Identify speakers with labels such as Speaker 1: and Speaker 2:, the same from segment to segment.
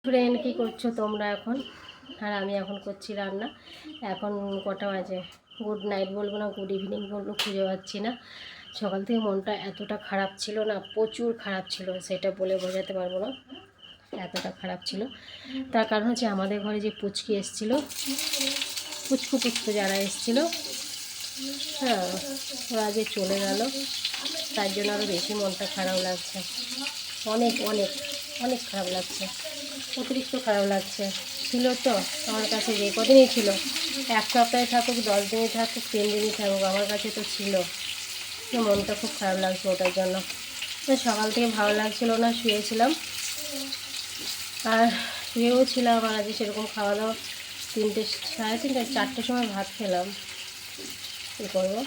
Speaker 1: Friend কী করছো তোমরা এখন? আর আমি এখন করছি রান্না। এখন কটা বাজে? গুড নাইট বলবো না গুড ইভিনিং বলবো খুঁজে পাচ্ছি না। সকাল থেকে মনটা এতটা খারাপ ছিল না, প্রচুর খারাপ ছিল, সেটা বলে বোঝাতে পারবো না, এতটা খারাপ ছিল। তার কারণ হচ্ছে আমাদের ঘরে যে পুচকি এসেছিলো, পুচকু যারা এসেছিলো, হ্যাঁ, ওরা যে চলে গেল, তার জন্য আরও বেশি মনটা খারাপ লাগছে। অনেক অনেক অনেক খারাপ লাগছে, অতিরিক্ত খারাপ লাগছে। ছিল তো আমার কাছে, যে কদিনই ছিল, 1 সপ্তাহে থাকুক, 10 দিনই থাকুক, 3 দিনই থাকুক, আমার কাছে তো ছিল। তো মনটা খুব খারাপ লাগছে ওটার জন্য। সকাল থেকে ভালো লাগছিল না, শুয়েছিলাম, আর শুয়েও ছিলাম। আর আজ সেরকম খাওয়া দাওয়া 3টে, সাড়ে 3টে, 4টের সময় ভাত খেলাম। কী করবো?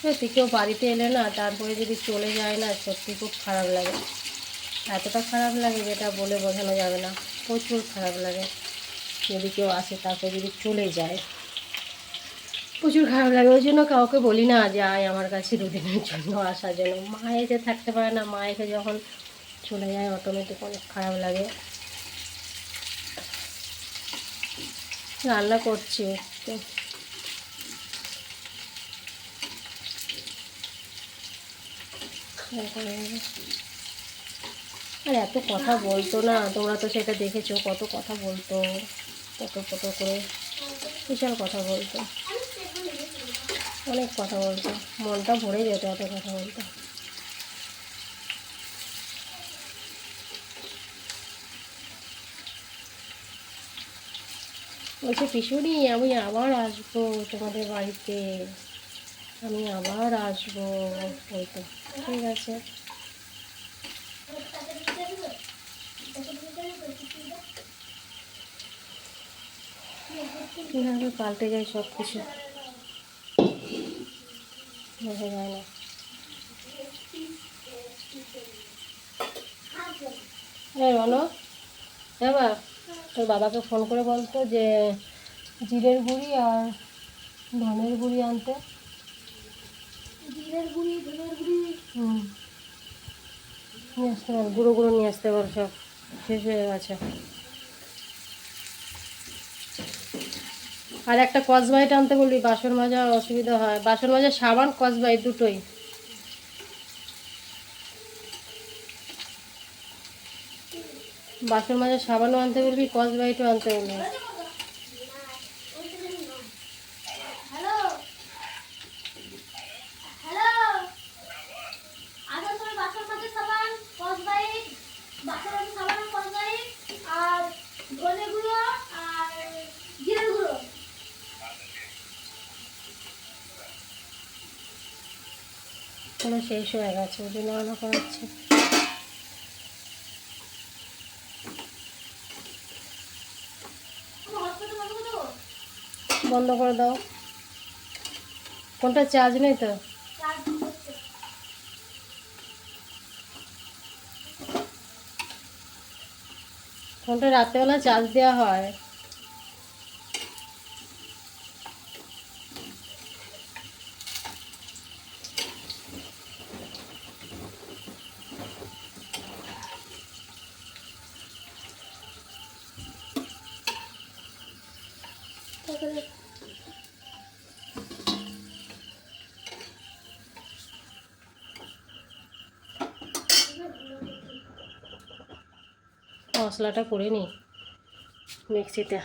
Speaker 1: সত্যি কেউ বাড়িতে এলে না, তারপরে যদি চলে যায় না, সত্যি খুব খারাপ লাগে। এতটা খারাপ লাগে যেটা বলে বোঝানো যাবে না, প্রচুর খারাপ লাগে। যদি কেউ আসে তারপর যদি চলে যায়, প্রচুর খারাপ লাগে। ওই জন্য কাউকে বলি না যে আয় আমার কাছে 2 দিনের জন্য আসার জন্য। মা এসে থাকতে পারে না, মা এসে যখন চলে যায় অটোমেটিক অনেক খারাপ লাগে। রান্না করছি তো, আর এত কথা বলতো না, তোমরা তো সেটা দেখেছো, কত কথা বলতো, কত করে বিশাল কথা বলতো, অনেক কথা বলতো, মনটা ভরে যেত এত কথা বলতো। বলছে পিসুনি আমি আবার আসবো তোমাদের বাড়িতে, আমি আবার আসবো। ওই তো ঠিক আছে, কীভাবে পাল্টে যায় সব কিছু বোঝা যায় না। হ্যাঁ বলো, হ্যাঁ বা, তোর বাবাকে ফোন করে বলতো যে জিরের গুঁড়ি আর ধনের গুঁড়ি আনতে। জিরের গুঁড়ি, ধনের গুঁড়ি, নিয়ে আসতে পার, গুঁড়ো গুঁড়ো নিয়ে আসতে পার, সব শেষ হয়ে গেছে। আর একটা কসবাইট আনতে বলবি, বাসন মাজা অসুবিধা হয়, বাসন মাজা সাবান, কসবাইট দুটোই। বাসন মাজা সাবানও আনতে বলবি, কসবাইটও আনতে বলবি। কোনো শেষ হয়ে গেছে, ওই জন্য রান্না করাচ্ছি। বন্ধ করে দাও, কোনটা চার্জ নেই তো। ফোনটা রাত্রেবেলা চার্জ দেওয়া হয়। মশলাটা করে নিই মিক্সিতে।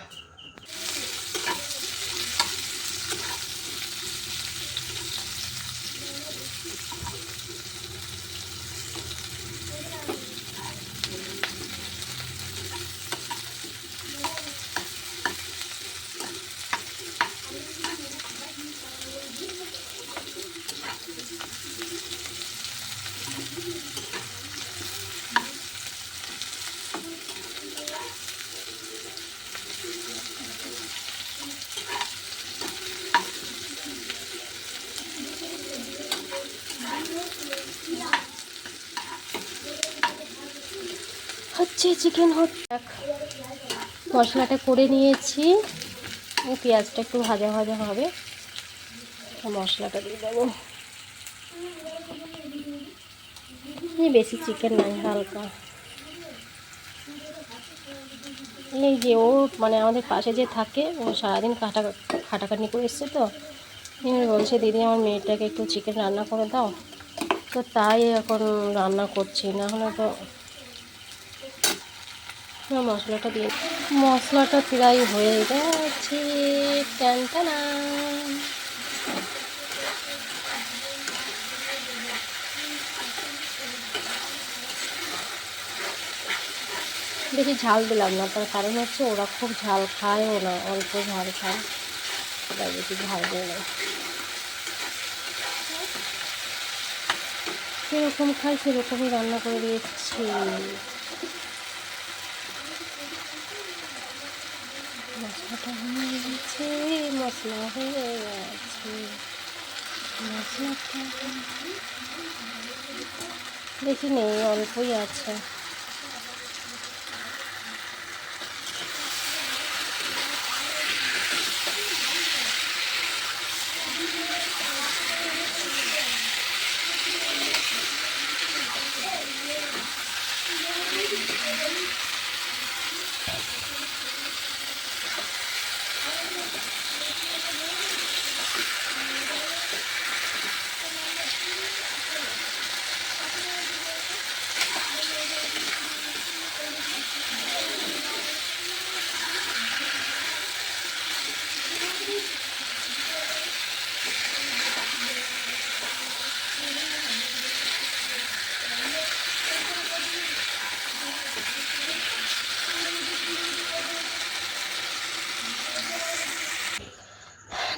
Speaker 1: হচ্ছে চিকেন হচ্ছে, মশলাটা করে নিয়েছি, পেঁয়াজটা একটু ভাজা ভাজা হবে, মশলাটা দিয়ে দেবো। বেশি চিকেন নাই, হালকা এই যে ও মানে আমাদের পাশে যে থাকে, ও সারাদিন খাটাখাটনি করে এসছে, তো বলছে দিদি আমার মেয়েটাকে একটু চিকেন রান্না করে দাও, তো তাই এখন রান্না করছি, না হলে তো মশলাটা দিয়ে, মশলাটা প্রায় হয়ে গেছে। টানটানা। বেশি ঝাল দিলাম না, তার কারণ হচ্ছে ওরা খুব ঝাল খায়ও না, অল্প ঝাল খায়, তাই বেশি ঝাল দিয়ে না। যেরকম খাই সেরকমই রান্না করে দিয়েছি। মশলাটা হয়ে গেছে, মশলা হয়ে গেছে, মশলাটা বেশি নেই, অল্পই আছে।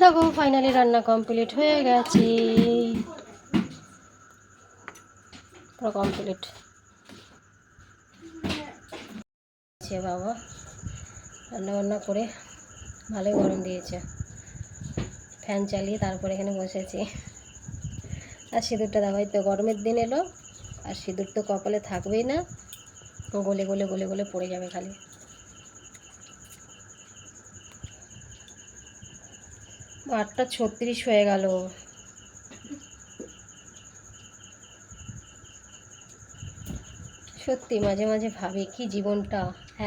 Speaker 1: দেখো ফাইনালি রান্না কমপ্লিট হয়ে গেছে, পুরো কমপ্লিট আছে। বাবা রান্না বান্না করে ভালোই গরম দিয়েছে, ফ্যান চালিয়ে তারপরে এখানে বসেছি। আর সিঁদুরটা দেওয়াই তো, গরমের দিন এলো আর সিঁদুর তো কপালে থাকবেই না, গলে গলে গলে গলে পড়ে যাবে খালি। 8:36 হয়ে গেল। সত্যি মাঝে মাঝে ভাবি কি জীবনটা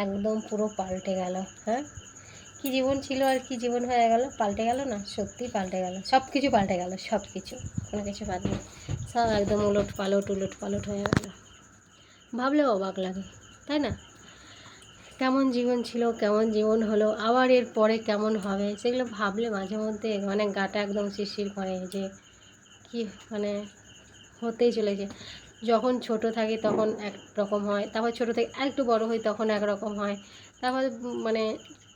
Speaker 1: একদম পুরো পাল্টে গেল। হ্যাঁ, কি জীবন ছিল আর কি জীবন হয়ে গেল, পাল্টে গেল না? সত্যিই পাল্টে গেল, সব কিছু পাল্টে গেল, সব কিছু, কোনো কিছু বাদ নেই, সব একদম উলট পালট হয়ে গেল। ভাবলেও অবাক লাগে, তাই না? কেমন জীবন ছিল, কেমন জীবন হলো, আবার এর পরে কেমন হবে, সেগুলো ভাবলে মাঝে মধ্যে মানে গাটা একদম শিরশির করে, যে কি মানে হতেই চলেছে। যখন ছোট থাকি তখন এক রকম হয়, তারপর ছোটো থেকে আরেকটু বড় হই তখন একরকম হয়, তারপর মানে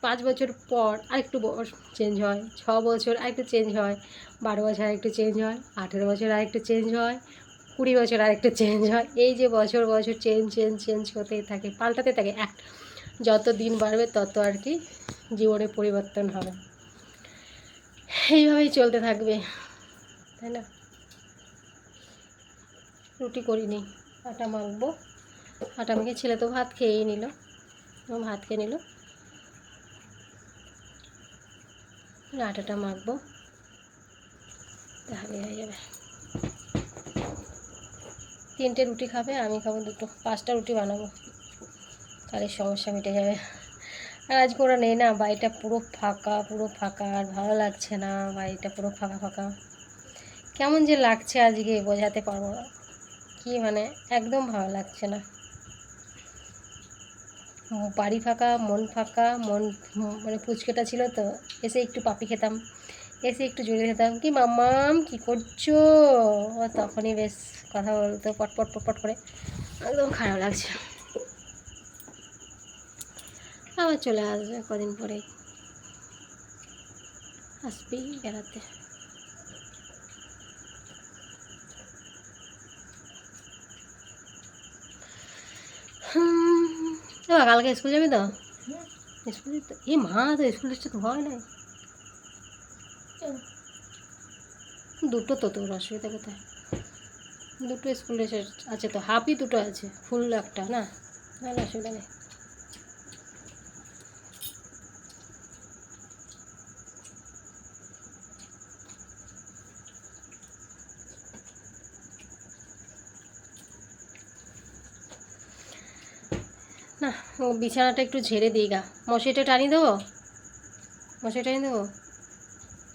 Speaker 1: 5 বছর পর আরেকটু চেঞ্জ হয়, 6 বছর আরেকটু চেঞ্জ হয়, 12 বছর আরেকটু চেঞ্জ হয়, 18 বছর আরেকটু চেঞ্জ হয়, 20 বছর আরেকটু চেঞ্জ হয়, এই যে বছর বছর চেঞ্জ চেঞ্জ চেঞ্জ হতেই থাকে, পাল্টাতে থাকে। যত দিন বাড়বে তত আর কি জীবনে পরিবর্তন হবে, এইভাবেই চলতে থাকবে, তাই না? রুটি করিনি, আটা মাখবো, আটা মেখে ছেলে তো ভাত খেয়েই নিল, ভাত খেয়ে নিল, আটাটা মাখবো তাহলে হয়ে যাবে। 3টে রুটি খাবে, আমি খাবো 2টো, 5টা রুটি বানাবো, তাহলে সমস্যা মিটে যাবে। আর আজকে ওরা নেই না, বাড়িটা পুরো ফাঁকা, আর ভালো লাগছে না, বাড়িটা পুরো ফাঁকা ফাঁকা, কেমন যে লাগছে আজকে বোঝাতে পারবো না, কি মানে একদম ভালো লাগছে না, বাড়ি ফাঁকা, মন মানে পুচকেটা ছিল তো, এসে একটু পাপি খেতাম, এসে একটু জড়িয়ে খেতাম, কি মাম্মাম কি করছো, তখনই বেশ কথা বলতো পটপট পটপট করে, একদম খারাপ লাগছে। আবার চলে আসবে কদিন পরেই, আসবেই বেড়াতে। কালকে স্কুল যাবি তো? স্কুল তো এ মা, তো স্কুল ড্রেসটা তো হয় নাই, 2টো তো, তোর অসুবিধা কোথায়? 2টো স্কুল ড্রেস আছে তো, হাফই 2টো আছে, ফুল একটা না, নাহলে অসুবিধা নেই। না, ও বিছানাটা একটু ঝেড়ে দিই গা। মশারিটা টানিয়ে দেবো, মশারি টানিয়ে দেবো,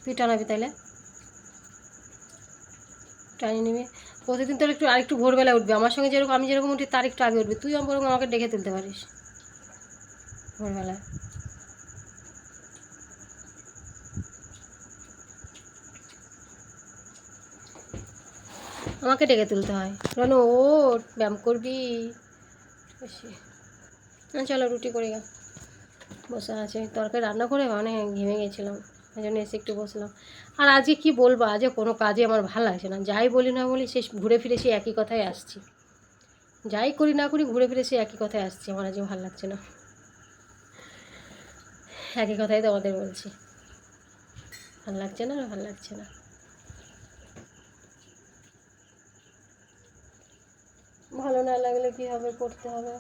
Speaker 1: তুই টানাবি তাহলে, টানিয়ে নিবি। প্রতিদিন তোর একটু আরেকটু ভোরবেলা উঠবে, আমার সঙ্গে যেরকম আমি যেরকম উঠি তার একটু আগে উঠবে, তুই বরং আমাকে ডেকে তুলতে পারিস ভোরবেলায়। আমাকে ডেকে তুলতে হয়, কেন ওঠ ব্যায়াম করবি বেশি। চলো রুটি করে গা, বসে আছে, তরকারি রান্না করে অনেক ঘেমে গেছিলাম, ওই জন্য এসে একটু বসলাম। আর আজকে কি বলবো, আজকে কোনো কাজে আমার ভালো লাগছে না, যাই বলি না বলি সে ঘুরে ফিরে সে একই কথাই আসছি, যাই করি না করি ঘুরে ফিরে সে একই কথাই আসছে, আমার আজকে ভালো লাগছে না, একই কথাই তো আমাদের বলছি, ভালো লাগছে না, ভালো লাগছে না। ভালো না লাগলে কি হবে, করতে হবে।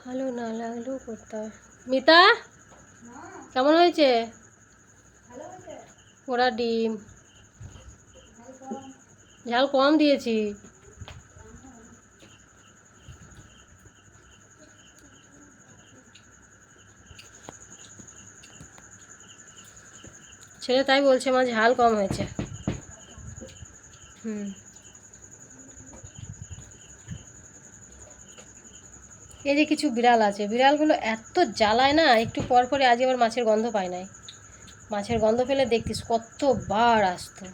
Speaker 1: ভালো না লাগলেও করতে হবে। মিতা কেমন হয়েছে? ওরা ডিম ঝাল কম দিয়েছি। ছেলে তাই বলছে মা ঝাল কম হয়েছে। এই যে কিছু বিড়াল আছে, বিড়ালগুলো এত জ্বালায় না, একটু পর পরে আজ আবার মাছের গন্ধ পায় নাই, মাছের গন্ধ পেলে দেখতিস কতবার আসতো।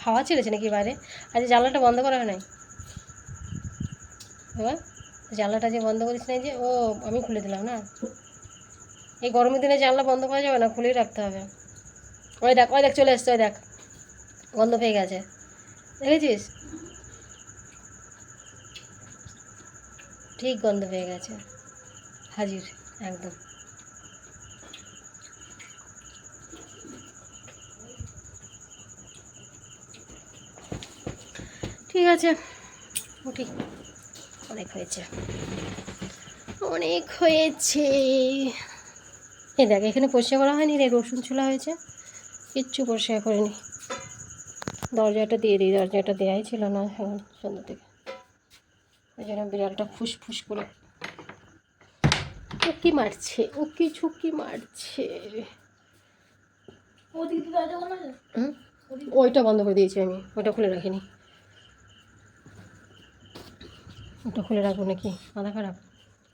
Speaker 1: হাওয়া ছেড়েছে নাকি বাইরে? আজ জানলাটা বন্ধ করা হয় নাই এবার, জানলাটা যে বন্ধ করিস নাই যে, ও আমি খুলে দিলাম না। এই গরমের দিনে জানলা বন্ধ করা যাবে না, খুলেই রাখতে হবে। ওই দেখ, ওই দেখ চলে এসছে, ওই দেখ গন্ধ পেয়ে গেছে, দেখেছিস? ঠিক গন্ধ পেয়ে গেছে, হাজির একদম। ঠিক আছে উঠি, অনেক হয়েছে, অনেক হয়েছে। এই দেখ এখানে পরিষ্কার করা হয়নি রে, রসুন ছোলা হয়েছে, কিচ্ছু পরিষ্কার করিনি। দরজাটা দিয়ে দিই, দরজাটা দেওয়াই ছিল না এখন সন্ধ্যা থেকে, ওই জন্য বিড়ালটা ফুসফুস করে উকি মারছে, উকি ঝুঁকি মারছে। ওইটা বন্ধ করে দিয়েছি আমি, ওইটা খুলে রাখিনি, ওটা খুলে রাখবো নাকি, মাথা খারাপ।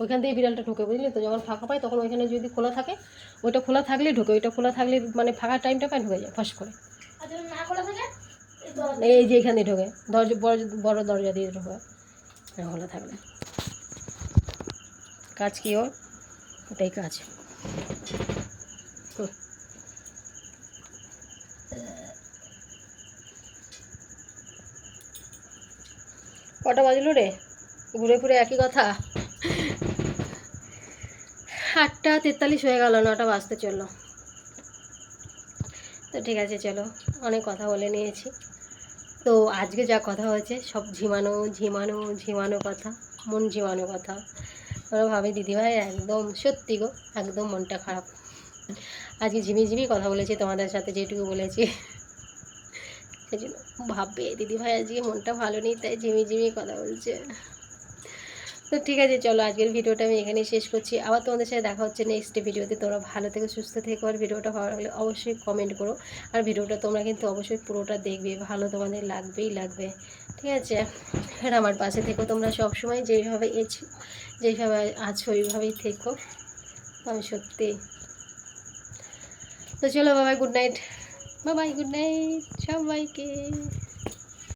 Speaker 1: ওইখান থেকে বিড়ালটা ঢোকে বুঝলি তো, যখন ফাঁকা পায় তখন ওইখানে যদি খোলা থাকে, ওইটা খোলা থাকলেই ঢোকে, ওইটা খোলা থাকলে মানে ফাঁকা টাইমটা পায় ঢুকে যায় ফাঁস করে। এই যে এখানে ঢোকে, দরজা বড় বড় দরজা দিয়ে ঢোকে খোলা থাকলে। কাজ কি ওর, ওটাই কাজ। কটা বাজলো রে, ঘুরে ঘুরে একই কথা। 8:43 হয়ে গেল, 9টা বাজতে চললো। তো ঠিক আছে চলো, অনেক কথা বলে নিয়েছি। তো আজকে যা কথা হয়েছে সব ঝিমানো ঝিমানো ঝিমানো কথা, মন ঝিমানো কথা। ওরা ভাবে দিদিভাই একদম সত্যি গো, একদম মনটা খারাপ। আজকে ঝিমিঝিমি কথা বলেছি তোমাদের সাথে, যেটুকু বলেছি সেই জন্য ভাববে দিদিভাই আজকে মনটা ভালো নেই তাই ঝিমিঝিমি কথা বলছে। তো ঠিক আছে চলো, আজকের ভিডিওটা আমি এখানেই শেষ করছি, আবার তোমাদের সাথে দেখা হচ্ছে নেক্সট ভিডিওতে। তোমরা ভালো থেকে সুস্থ থেকো, আর ভিডিওটা ভালো লাগলে অবশ্যই কমেন্ট করো, আর ভিডিওটা তোমরা কিন্তু অবশ্যই পুরোটা দেখবে, ভালো তোমাদের লাগবেই লাগবে, ঠিক আছে? আর আমার পাশে থেকো তোমরা সবসময়, যেইভাবে আছো ওইভাবেই থেকো, আমি সত্যি। তো চলো বাবাই, গুড নাইট, বাবাই, গুড নাইট সবাইকে।